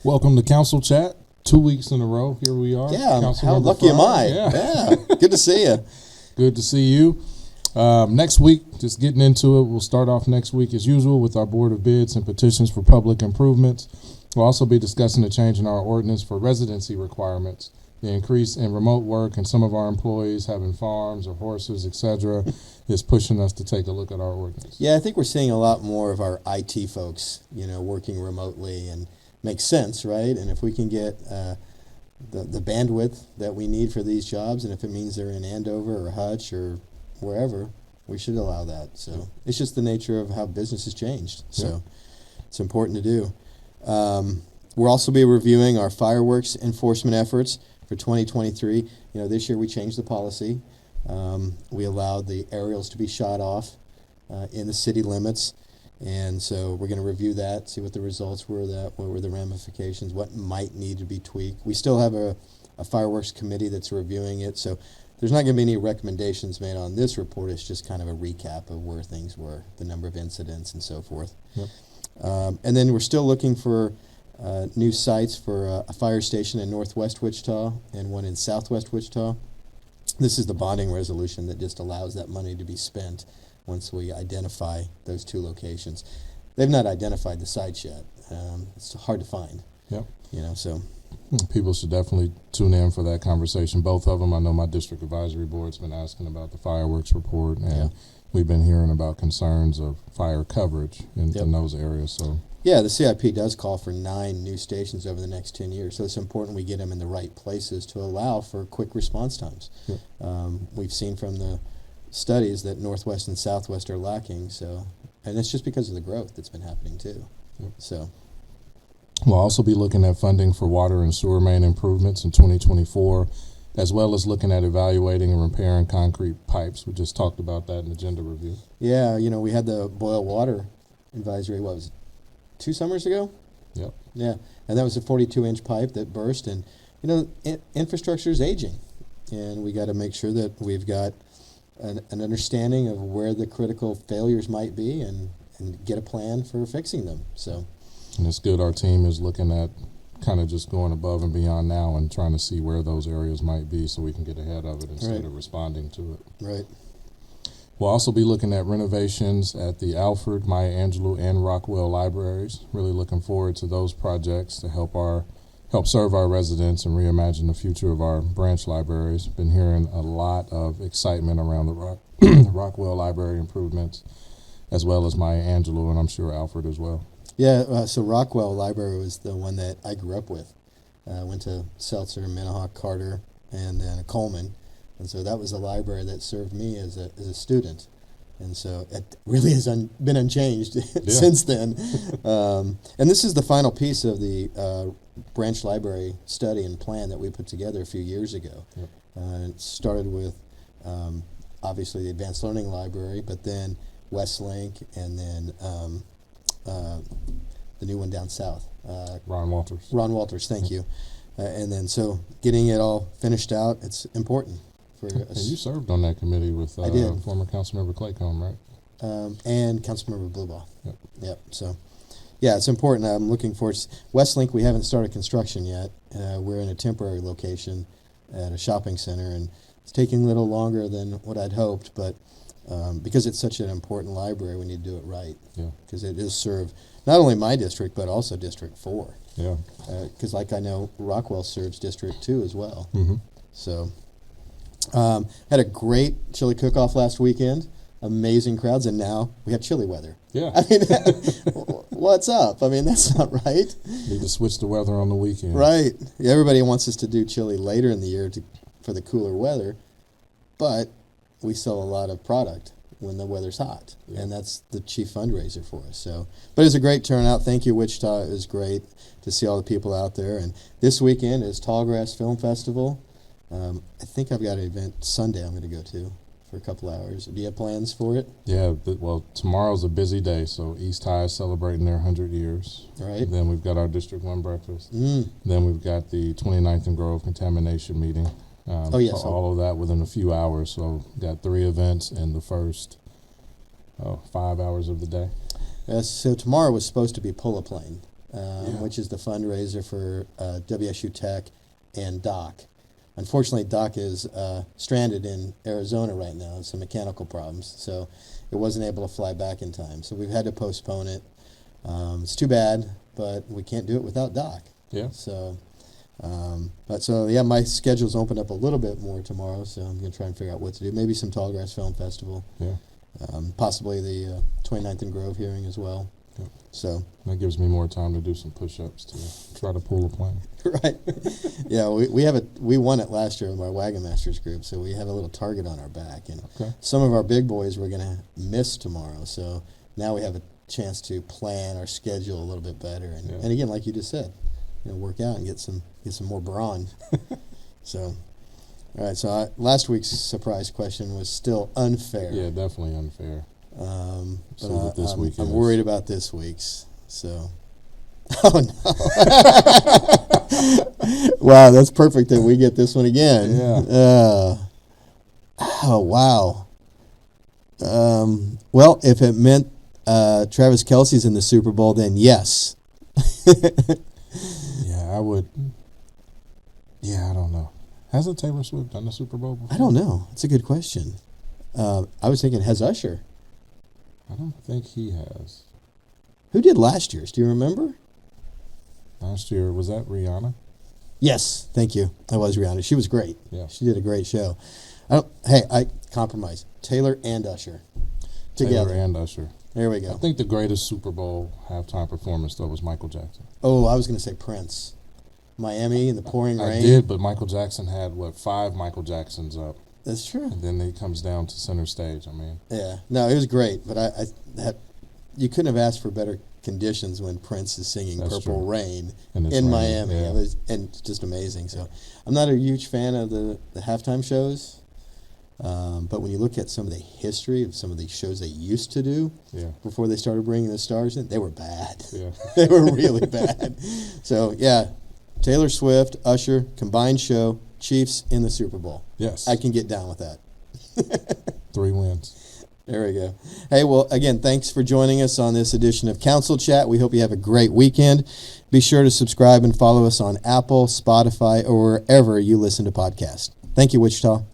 Welcome to Council Chat. 2 weeks in a row, here we are. Yeah, how lucky am I? Yeah, good to see you. Good to see you. Next week, just getting into it, we'll start off next week as usual with our Board of Bids and petitions for public improvements. We'll also be discussing the change in our ordinance for residency requirements, the increase in remote work, and some of our employees having farms or horses, etc., is pushing us to take a look at our ordinance. Yeah, I think we're seeing a lot more of our IT folks, working remotely, and makes sense, right? And if we can get the bandwidth that we need for these jobs, and if it means they're in Andover or Hutch or wherever, we should allow that. So it's just the nature of how business has changed. So it's important to do. We'll also be reviewing our fireworks enforcement efforts for 2023. This year we changed the policy. We allowed the aerials to be shot off in the city limits. And so we're going to review that, see what the results were, what were the ramifications, what might need to be tweaked. We still have a fireworks committee that's reviewing it, so there's not going to be any recommendations made on this report. It's just kind of a recap of where things were, the number of incidents and so forth. Yep. And then we're still looking for new sites for a fire station in northwest Wichita and one in southwest Wichita. This is the bonding resolution that just allows that money to be spent once we identify those two locations. They've not identified the sites yet. It's hard to find. Yep. So people should definitely tune in for that conversation. Both of them. I know my district advisory board's been asking about the fireworks report, and we've been hearing about concerns of fire coverage in those areas. So yeah, the CIP does call for 9 new stations over the next 10 years. So it's important we get them in the right places to allow for quick response times. Yep. We've seen from the studies that Northwest and Southwest are lacking, and it's just because of the growth that's been happening too. Yep. So we'll also be looking at funding for water and sewer main improvements in 2024, as well as looking at evaluating and repairing concrete pipes. We just talked about that in agenda review. Yeah, we had the boil water advisory, what was it, 2 summers ago? Yep. Yeah, and that was a 42-inch pipe that burst, and infrastructure is aging, and we got to make sure that we've got an understanding of where the critical failures might be and get a plan for fixing them. So, and it's good our team is looking at kind of just going above and beyond now and trying to see where those areas might be so we can get ahead of it instead of responding to it. Right. We'll also be looking at renovations at the Alfred, Maya Angelou, and Rockwell libraries. Really looking forward to those projects to help serve our residents and reimagine the future of our branch libraries. Been hearing a lot of excitement around the Rockwell library improvements, as well as Maya Angelou, and I'm sure Alfred as well. Yeah, so Rockwell Library was the one that I grew up with. I went to Seltzer, Minnehaha, Carter, and then Coleman. And so that was the library that served me as a student. And so it really has been unchanged since then. And this is the final piece of the branch library study and plan that we put together a few years ago. Yep. It started with obviously the Advanced Learning Library, but then Westlink, and then the new one down south. Ron Walters. Ron Walters, thank you. And then so getting it all finished out, it's important. And you served on that committee with former Councilmember Claycomb, right? And Councilmember Bluebaugh. Yep. So, yeah, it's important. I'm looking forward to Westlink. We haven't started construction yet. We're in a temporary location at a shopping center, and it's taking a little longer than what I'd hoped, but because it's such an important library, we need to do it right. Yeah. Because it does serve not only my district, but also District 4. Yeah. Because I know Rockwell serves District 2 as well. Mm-hmm. So, had a great chili cook-off last weekend. Amazing crowds, and now we have chilly weather. Yeah. I mean, what's up? I mean, that's not right. Need to switch the weather on the weekend. Right. Everybody wants us to do chili later in the year for the cooler weather, but we sell a lot of product when the weather's hot, and that's the chief fundraiser for us. So, but it's a great turnout. Thank you, Wichita. It was great to see all the people out there. And this weekend is Tallgrass Film Festival. I think I've got an event Sunday I'm going to go to for a couple hours. Do you have plans for it? Yeah, well, tomorrow's a busy day, so East High is celebrating their 100 years. All right. Then we've got our District 1 breakfast. Then we've got the 29th and Grove contamination meeting. Yes. All of that within a few hours. So got 3 events in the first 5 hours of the day. So tomorrow was supposed to be Pull-A-Plane. which is the fundraiser for WSU Tech and Doc. Unfortunately, Doc is stranded in Arizona right now, some mechanical problems, so it wasn't able to fly back in time. So we've had to postpone it. It's too bad, but we can't do it without Doc. Yeah. So, my schedule's opened up a little bit more tomorrow, so I'm going to try and figure out what to do. Maybe some Tallgrass Film Festival. Yeah. Possibly the 29th and Grove hearing as well. Yep. So that gives me more time to do some push-ups to try to pull a plane. Right. Yeah, we won it last year with our Wagon Masters group, so we have a little target on our back. And some of our big boys we're going to miss tomorrow, so now we have a chance to plan our schedule a little bit better. And again, like you just said, work out and get some more brawn. So, all right. So last week's surprise question was still unfair. Yeah, definitely unfair. But this week I'm is. worried about this week's. So, oh no! Wow, that's perfect that we get this one again. Yeah. Oh wow. Well, if it meant Travis Kelce's in the Super Bowl, then yes. Yeah, I would. Yeah, I don't know. Hasn't Taylor Swift done the Super Bowl before? I don't know. It's a good question. I was thinking, has Usher? I don't think he has. Who did last year's? Do you remember? Last year, was that Rihanna? Yes, thank you. That was Rihanna. She was great. Yeah. She did a great show. I compromise. Taylor and Usher together. Taylor and Usher. There we go. I think the greatest Super Bowl halftime performance, though, was Michael Jackson. Oh, I was going to say Prince. Miami in the pouring rain. I did, but Michael Jackson had, 5 Michael Jacksons up. That's true. And then he comes down to center stage. I mean. Yeah. No, it was great, but you couldn't have asked for better conditions when Prince is singing That's Purple true. Rain And it's in raining, Miami. yeah. It was, and it's just amazing. So I'm not a huge fan of the halftime shows, but when you look at some of the history of some of the shows they used to do before they started bringing the stars in, they were bad. Yeah. They were really bad. So, yeah, Taylor Swift, Usher, combined show, Chiefs in the Super Bowl. Yes. I can get down with that. 3 wins. There we go. Hey, well, again, thanks for joining us on this edition of Council Chat. We hope you have a great weekend. Be sure to subscribe and follow us on Apple, Spotify, or wherever you listen to podcasts. Thank you, Wichita.